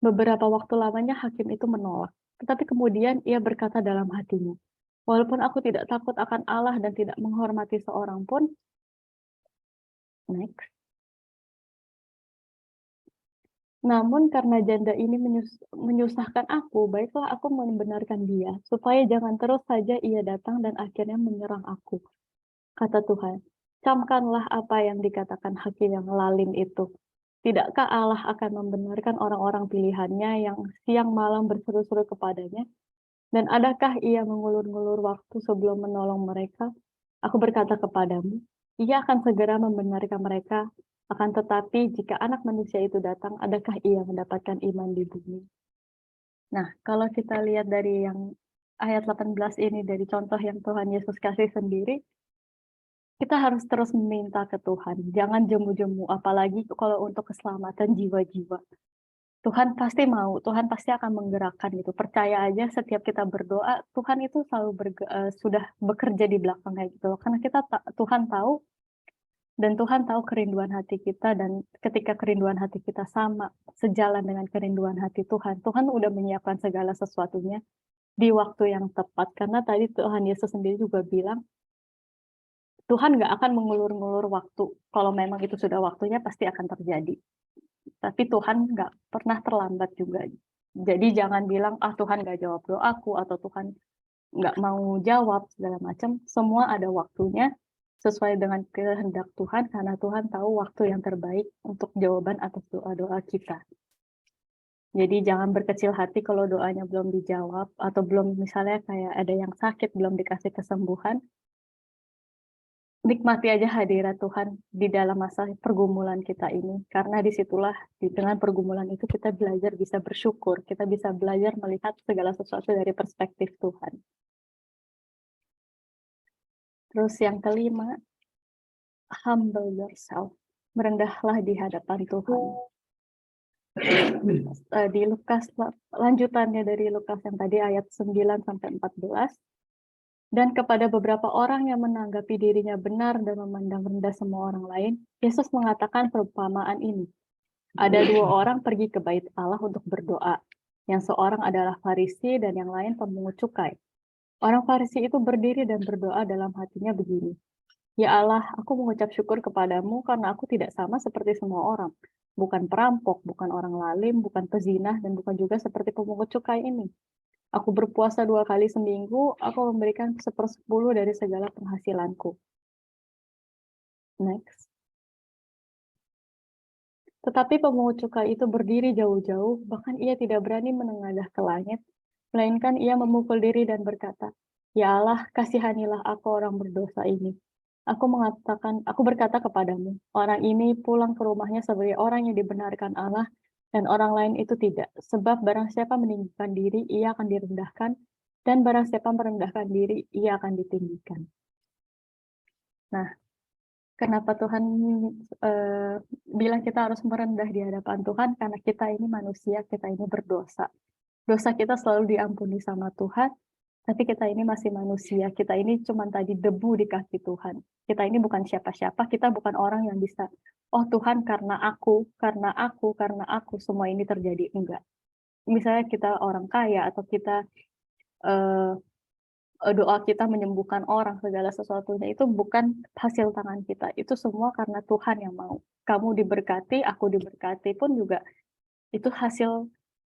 Beberapa waktu lamanya hakim itu menolak. Tetapi kemudian ia berkata dalam hatinya, walaupun aku tidak takut akan Allah dan tidak menghormati seorang pun, next. Namun karena janda ini menyusahkan aku, baiklah aku membenarkan dia, supaya jangan terus saja ia datang dan akhirnya menyerang aku. Kata Tuhan, camkanlah apa yang dikatakan hakim yang lalim itu. Tidakkah Allah akan membenarkan orang-orang pilihannya yang siang malam berseru-seru kepadanya? Dan adakah ia mengulur-ngulur waktu sebelum menolong mereka? Aku berkata kepadamu, ia akan segera membenarkan mereka. Akan tetapi jika anak manusia itu datang, adakah ia mendapatkan iman di bumi? Nah, kalau kita lihat dari yang ayat 18 ini, dari contoh yang Tuhan Yesus kasih sendiri, kita harus terus meminta ke Tuhan. Jangan jemu-jemu, apalagi kalau untuk keselamatan jiwa-jiwa. Tuhan pasti mau, Tuhan pasti akan menggerakkan gitu. Percaya aja setiap kita berdoa, Tuhan itu selalu sudah bekerja di belakangnya gitu. Karena Tuhan tahu, dan Tuhan tahu kerinduan hati kita, dan ketika kerinduan hati kita sama, sejalan dengan kerinduan hati Tuhan, Tuhan udah menyiapkan segala sesuatunya di waktu yang tepat. Karena tadi Tuhan Yesus sendiri juga bilang, Tuhan nggak akan mengulur-ngulur waktu. Kalau memang itu sudah waktunya, pasti akan terjadi. Tapi Tuhan nggak pernah terlambat juga. Jadi jangan bilang, Tuhan nggak jawab doaku, atau Tuhan nggak mau jawab, segala macam. Semua ada waktunya, sesuai dengan kehendak Tuhan, karena Tuhan tahu waktu yang terbaik untuk jawaban atas doa-doa kita. Jadi jangan berkecil hati kalau doanya belum dijawab, atau belum, misalnya kayak ada yang sakit, belum dikasih kesembuhan. Nikmati aja hadirat Tuhan di dalam masa pergumulan kita ini, karena disitulah dengan pergumulan itu kita belajar bisa bersyukur, kita bisa belajar melihat segala sesuatu dari perspektif Tuhan. Terus yang kelima, humble yourself, merendahlah di hadapan Tuhan. Di Lukas, lanjutannya dari Lukas yang tadi ayat 9-14, dan kepada beberapa orang yang menanggapi dirinya benar dan memandang rendah semua orang lain, Yesus mengatakan perumpamaan ini. Ada 2 orang pergi ke bait Allah untuk berdoa. Yang seorang adalah Farisi dan yang lain pemungut cukai. Orang Farisi itu berdiri dan berdoa dalam hatinya begini, ya Allah, aku mengucap syukur kepadamu karena aku tidak sama seperti semua orang. Bukan perampok, bukan orang lalim, bukan pezinah, dan bukan juga seperti pemungut cukai ini. Aku berpuasa 2 kali seminggu, aku memberikan 1/10 dari segala penghasilanku. Next. Tetapi pemungut cukai itu berdiri jauh-jauh, bahkan ia tidak berani menengadah ke langit, melainkan ia memukul diri dan berkata, ya Allah, kasihanilah aku orang berdosa ini. Aku berkata kepadamu, orang ini pulang ke rumahnya sebagai orang yang dibenarkan Allah, dan orang lain itu tidak. Sebab barang siapa meninggikan diri, ia akan direndahkan, dan barang siapa merendahkan diri, ia akan ditinggikan. Nah, Kenapa Tuhan bilang kita harus merendah di hadapan Tuhan? Karena kita ini manusia, kita ini berdosa. Dosa kita selalu diampuni sama Tuhan, tapi kita ini masih manusia. Kita ini cuma tadi debu di kaki Tuhan. Kita ini bukan siapa-siapa, kita bukan orang yang bisa, oh Tuhan karena aku, semua ini terjadi. Enggak. Misalnya kita orang kaya, atau kita doa kita menyembuhkan orang, segala sesuatunya itu bukan hasil tangan kita. Itu semua karena Tuhan yang mau. Kamu diberkati, aku diberkati pun juga itu hasil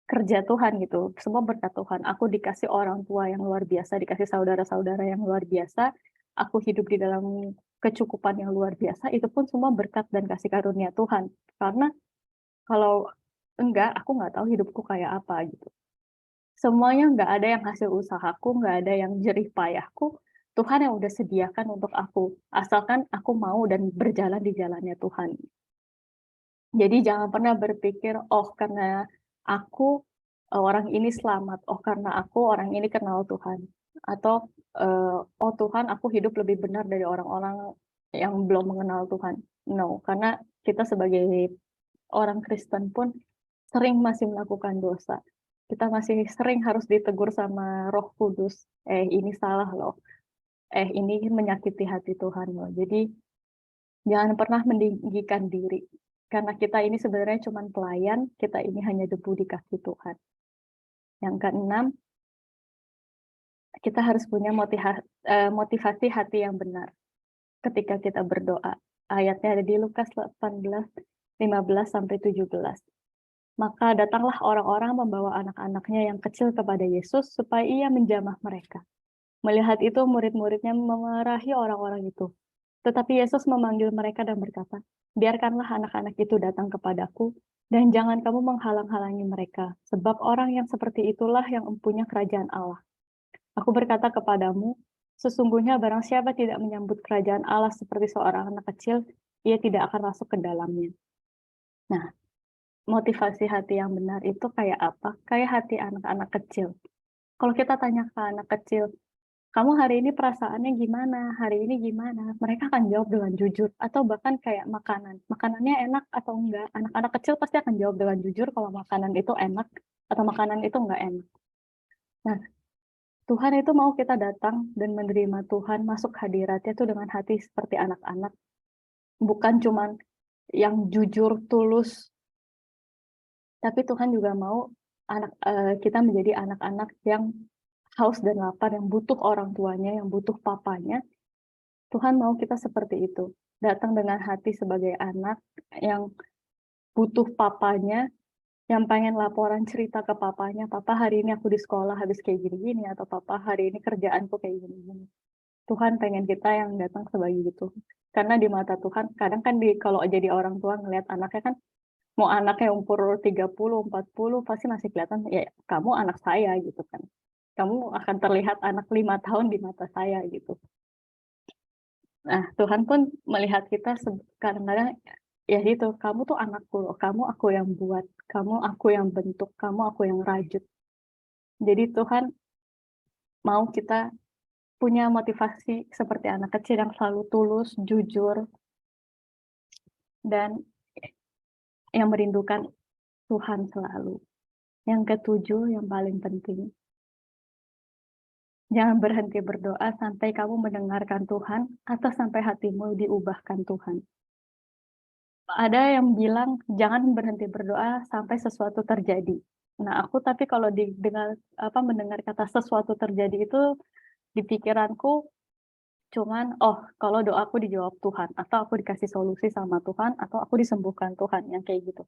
kerja Tuhan gitu. Semua berkat Tuhan. Aku dikasih orang tua yang luar biasa, dikasih saudara-saudara yang luar biasa, aku hidup di dalam kecukupan yang luar biasa, itu pun semua berkat dan kasih karunia Tuhan. Karena kalau enggak, aku nggak tahu hidupku kayak apa gitu. Semuanya nggak ada yang hasil usahaku, nggak ada yang jerih payahku. Tuhan yang udah sediakan untuk aku. Asalkan aku mau dan berjalan di jalannya Tuhan. Jadi jangan pernah berpikir, oh karena aku orang ini selamat, oh karena aku orang ini kenal Tuhan. Atau, oh Tuhan aku hidup lebih benar dari orang-orang yang belum mengenal Tuhan. No, karena kita sebagai orang Kristen pun sering masih melakukan dosa. Kita masih sering harus ditegur sama Roh Kudus, ini salah loh, ini menyakiti hati Tuhan loh. Jadi jangan pernah meninggikan diri, karena kita ini sebenarnya cuma pelayan, kita ini hanya debu di kaki Tuhan. Yang keenam, kita harus punya motivasi hati yang benar ketika kita berdoa. Ayatnya ada di Lukas 18:15-17. Maka datanglah orang-orang membawa anak-anaknya yang kecil kepada Yesus supaya ia menjamah mereka. Melihat itu, murid-muridnya memarahi orang-orang itu. Tetapi Yesus memanggil mereka dan berkata, biarkanlah anak-anak itu datang kepadaku, dan jangan kamu menghalang-halangi mereka, sebab orang yang seperti itulah yang mempunyai kerajaan Allah. Aku berkata kepadamu, sesungguhnya barang siapa tidak menyambut kerajaan Allah seperti seorang anak kecil, ia tidak akan masuk ke dalamnya. Nah, motivasi hati yang benar itu kayak apa? Kayak hati anak-anak kecil. Kalau kita tanya ke anak kecil, kamu hari ini perasaannya gimana? Hari ini gimana? Mereka akan jawab dengan jujur. Atau bahkan kayak makanan. Makanannya enak atau enggak? Anak-anak kecil pasti akan jawab dengan jujur kalau makanan itu enak atau makanan itu enggak enak. Nah, Tuhan itu mau kita datang dan menerima Tuhan, masuk hadiratnya itu dengan hati seperti anak-anak. Bukan cuman yang jujur, tulus, tapi Tuhan juga mau kita menjadi anak-anak yang haus dan lapar, yang butuh orang tuanya, yang butuh papanya. Tuhan mau kita seperti itu. Datang dengan hati sebagai anak yang butuh papanya, yang pengen laporan cerita ke papanya, "Papa hari ini aku di sekolah habis kayak gini-gini," atau "Papa hari ini kerjaanku kayak gini-gini." Tuhan pengen kita yang datang sebagai gitu. Karena di mata Tuhan, kadang kan kalau jadi orang tua ngelihat anaknya kan, mau anaknya umur 30, 40 pasti masih kelihatan, ya kamu anak saya gitu kan. Kamu akan terlihat anak 5 tahun di mata saya gitu. Nah, Tuhan pun melihat kita kadang-kadang, ya itu, kamu tuh anakku loh, kamu aku yang buat, kamu aku yang bentuk, kamu aku yang rajut. Jadi Tuhan mau kita punya motivasi seperti anak kecil yang selalu tulus, jujur, dan yang merindukan Tuhan selalu. Yang ketujuh, yang paling penting, jangan berhenti berdoa sampai kamu mendengarkan Tuhan atau sampai hatimu diubahkan Tuhan. Ada yang bilang jangan berhenti berdoa sampai sesuatu terjadi. Nah, aku tapi kalau mendengar kata sesuatu terjadi itu di pikiranku cuman, oh kalau doaku dijawab Tuhan, atau aku dikasih solusi sama Tuhan, atau aku disembuhkan Tuhan, yang kayak gitu.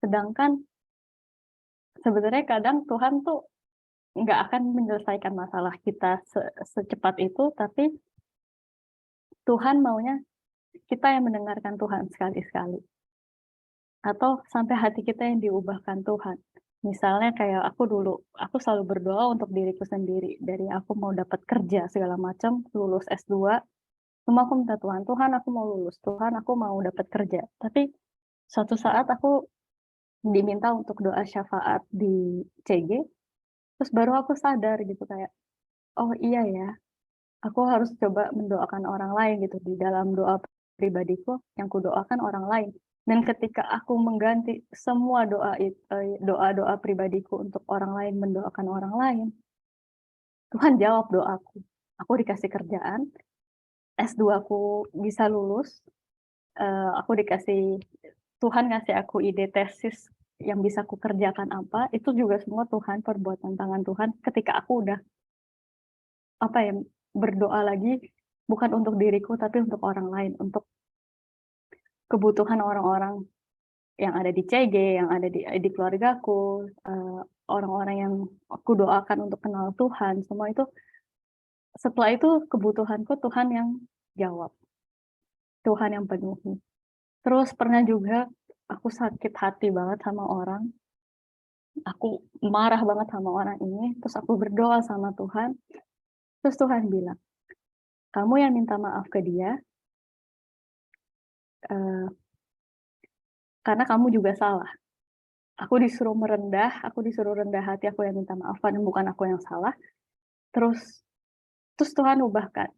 Sedangkan sebenarnya kadang Tuhan tuh nggak akan menyelesaikan masalah kita secepat itu, tapi Tuhan maunya kita yang mendengarkan Tuhan sekali-sekali. Atau sampai hati kita yang diubahkan Tuhan. Misalnya kayak aku selalu berdoa untuk diriku sendiri. Dari aku mau dapat kerja segala macam, lulus S2, semua aku minta Tuhan, Tuhan aku mau lulus, Tuhan aku mau dapat kerja. Tapi suatu saat aku diminta untuk doa syafaat di CG, terus baru aku sadar gitu kayak, oh iya ya, aku harus coba mendoakan orang lain gitu di dalam doa pribadiku, yang kudoakan orang lain. Dan ketika aku mengganti semua doa-doa pribadiku untuk orang lain, mendoakan orang lain, Tuhan jawab doaku. Aku dikasih kerjaan, S2 aku bisa lulus, aku dikasih, Tuhan ngasih aku ide tesis yang bisa aku kerjakan apa, itu juga semua Tuhan, perbuatan tangan Tuhan. Ketika aku udah berdoa lagi, bukan untuk diriku tapi untuk orang lain, untuk kebutuhan orang-orang yang ada di CG, yang ada di keluargaku, orang-orang yang aku doakan untuk kenal Tuhan, semua itu, setelah itu kebutuhanku Tuhan yang jawab, Tuhan yang penuhi. Terus pernah juga aku sakit hati banget sama orang, aku marah banget sama orang ini, terus aku berdoa sama Tuhan, terus Tuhan bilang, "Kamu yang minta maaf ke dia, karena kamu juga salah. Aku disuruh rendah hati, aku yang minta maaf, padahal bukan aku yang salah." Terus Tuhan ubahkan,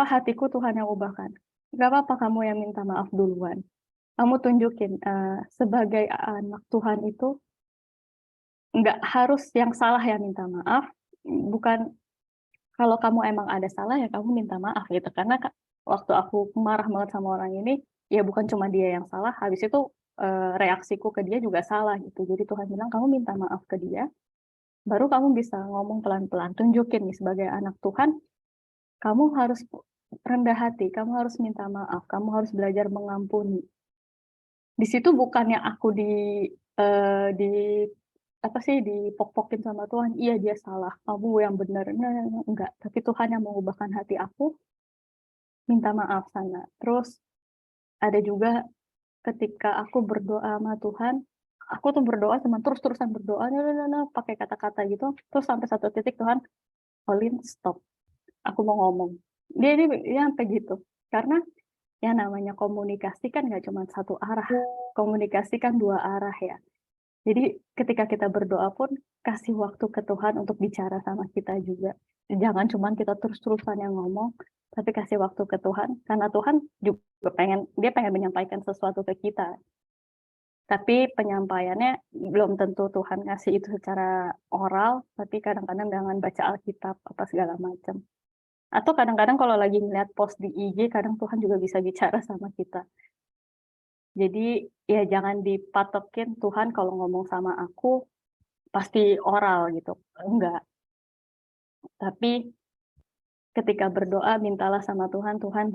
hatiku Tuhan yang ubahkan. "Gak apa-apa kamu yang minta maaf duluan. Kamu tunjukin, sebagai anak Tuhan itu, nggak harus yang salah yang minta maaf, bukan, kalau kamu emang ada salah ya kamu minta maaf," gitu. Karena waktu aku marah banget sama orang ini, ya bukan cuma dia yang salah, habis itu, reaksiku ke dia juga salah gitu. Jadi Tuhan bilang, "Kamu minta maaf ke dia, baru kamu bisa ngomong pelan-pelan, tunjukin nih sebagai anak Tuhan, kamu harus rendah hati, kamu harus minta maaf, kamu harus belajar mengampuni." Di situ bukannya aku di dipok-pokin sama Tuhan, "Iya dia salah, kamu yang benar." Enggak, tapi Tuhan yang mengubahkan hati aku, minta maaf sana. Terus ada juga ketika aku berdoa sama Tuhan, aku tuh berdoa cuma terus-terusan berdoa, pakai kata-kata gitu, terus sampai satu titik Tuhan, "Pauline, stop, aku mau ngomong." Dia sampai gitu. Karena yang namanya komunikasi kan nggak cuma satu arah, komunikasi kan dua arah ya. Jadi ketika kita berdoa pun, kasih waktu ke Tuhan untuk bicara sama kita juga. Jangan cuma kita terus-terusan yang ngomong, tapi kasih waktu ke Tuhan, karena Tuhan juga dia pengen menyampaikan sesuatu ke kita. Tapi penyampaiannya belum tentu Tuhan ngasih itu secara oral, tapi kadang-kadang dengan baca Alkitab, apa segala macam. Atau kadang-kadang kalau lagi ngeliat post di IG, kadang Tuhan juga bisa bicara sama kita. Jadi, ya jangan dipatokin, Tuhan kalau ngomong sama aku, pasti oral gitu, enggak. Tapi ketika berdoa, mintalah sama Tuhan, "Tuhan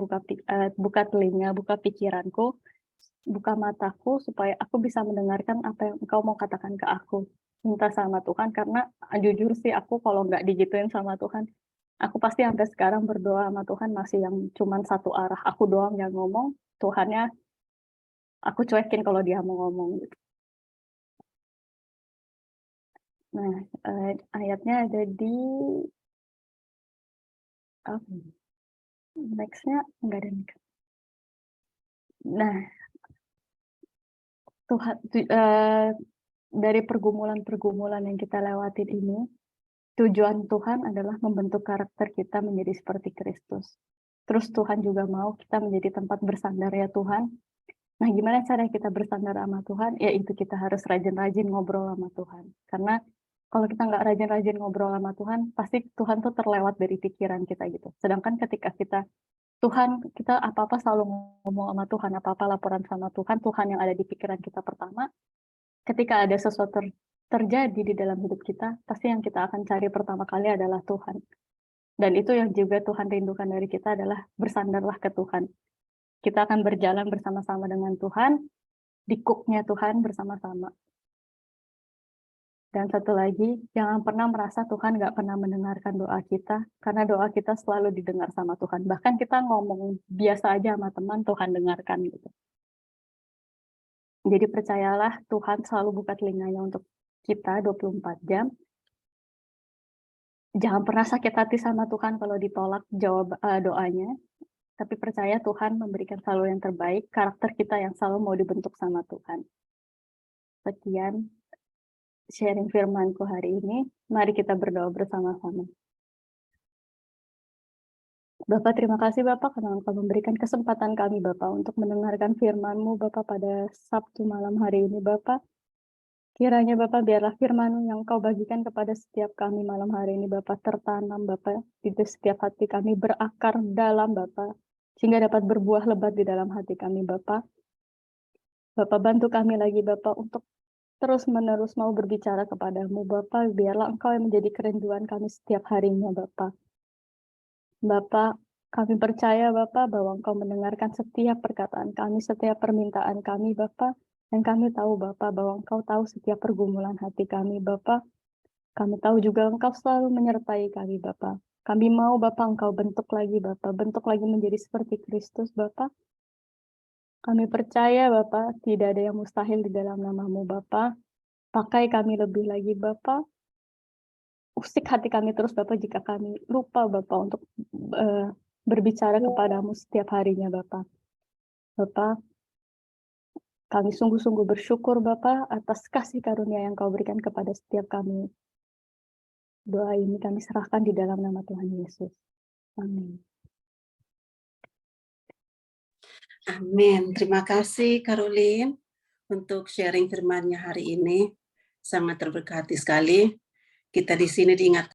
buka telinga, buka pikiranku, buka mataku, supaya aku bisa mendengarkan apa yang Engkau mau katakan ke aku." Minta sama Tuhan, karena jujur sih aku kalau nggak digituin sama Tuhan, aku pasti sampai sekarang berdoa sama Tuhan masih yang cuman satu arah, aku doang yang ngomong, Tuhannya aku cuekin kalau dia mau ngomong gitu. Nah, ayatnya ada di next-nya enggak ada nih. Nah, dari pergumulan-pergumulan yang kita lewatin ini, tujuan Tuhan adalah membentuk karakter kita menjadi seperti Kristus. Terus Tuhan juga mau kita menjadi tempat bersandar ya Tuhan. Nah, gimana cara kita bersandar sama Tuhan? Ya itu kita harus rajin-rajin ngobrol sama Tuhan. Karena kalau kita nggak rajin-rajin ngobrol sama Tuhan, pasti Tuhan tuh terlewat dari pikiran kita gitu. Sedangkan ketika kita apa-apa selalu ngomong sama Tuhan, apa-apa laporan sama Tuhan, Tuhan yang ada di pikiran kita pertama, ketika ada sesuatu terjadi di dalam hidup kita, pasti yang kita akan cari pertama kali adalah Tuhan. Dan itu yang juga Tuhan rindukan dari kita adalah bersandarlah ke Tuhan. Kita akan berjalan bersama-sama dengan Tuhan, di kuknya Tuhan bersama-sama. Dan satu lagi, jangan pernah merasa Tuhan nggak pernah mendengarkan doa kita, karena doa kita selalu didengar sama Tuhan. Bahkan kita ngomong biasa aja sama teman, Tuhan dengarkan gitu. Jadi percayalah, Tuhan selalu buka telinganya untuk kita 24 jam. Jangan pernah sakit hati sama Tuhan kalau ditolak doanya, tapi percaya Tuhan memberikan selalu yang terbaik, karakter kita yang selalu mau dibentuk sama Tuhan. Sekian sharing firman-Ku hari ini. Mari kita berdoa bersama-sama. Bapak, terima kasih Bapak karena Engkau memberikan kesempatan kami Bapak untuk mendengarkan firman-Mu Bapak pada Sabtu malam hari ini Bapak. Kiranya Bapak biarlah firman yang Kau bagikan kepada setiap kami malam hari ini Bapak tertanam Bapak di setiap hati kami, berakar dalam Bapak, sehingga dapat berbuah lebat di dalam hati kami Bapak. Bapak bantu kami lagi Bapak untuk terus-menerus mau berbicara kepadamu Bapak, biarlah Engkau yang menjadi kerinduan kami setiap harinya Bapak. Bapak, kami percaya Bapak bahwa Engkau mendengarkan setiap perkataan kami, setiap permintaan kami Bapak, dan kami tahu Bapak bahwa Engkau tahu setiap pergumulan hati kami Bapak. Kami tahu juga Engkau selalu menyertai kami Bapak. Kami mau Bapak Engkau bentuk lagi Bapak, bentuk lagi menjadi seperti Kristus Bapak. Kami percaya Bapak, tidak ada yang mustahil di dalam nama-Mu Bapak. Pakai kami lebih lagi Bapak. Usik hati kami terus Bapak jika kami lupa Bapak untuk berbicara kepadamu setiap harinya Bapak. Bapak, kami sungguh-sungguh bersyukur Bapak atas kasih karunia yang Kau berikan kepada setiap kami. Doa ini kami serahkan di dalam nama Tuhan Yesus. Amin. Amin. Terima kasih Caroline untuk sharing firman-Nya hari ini. Sangat terberkati sekali. Kita di sini diingatkan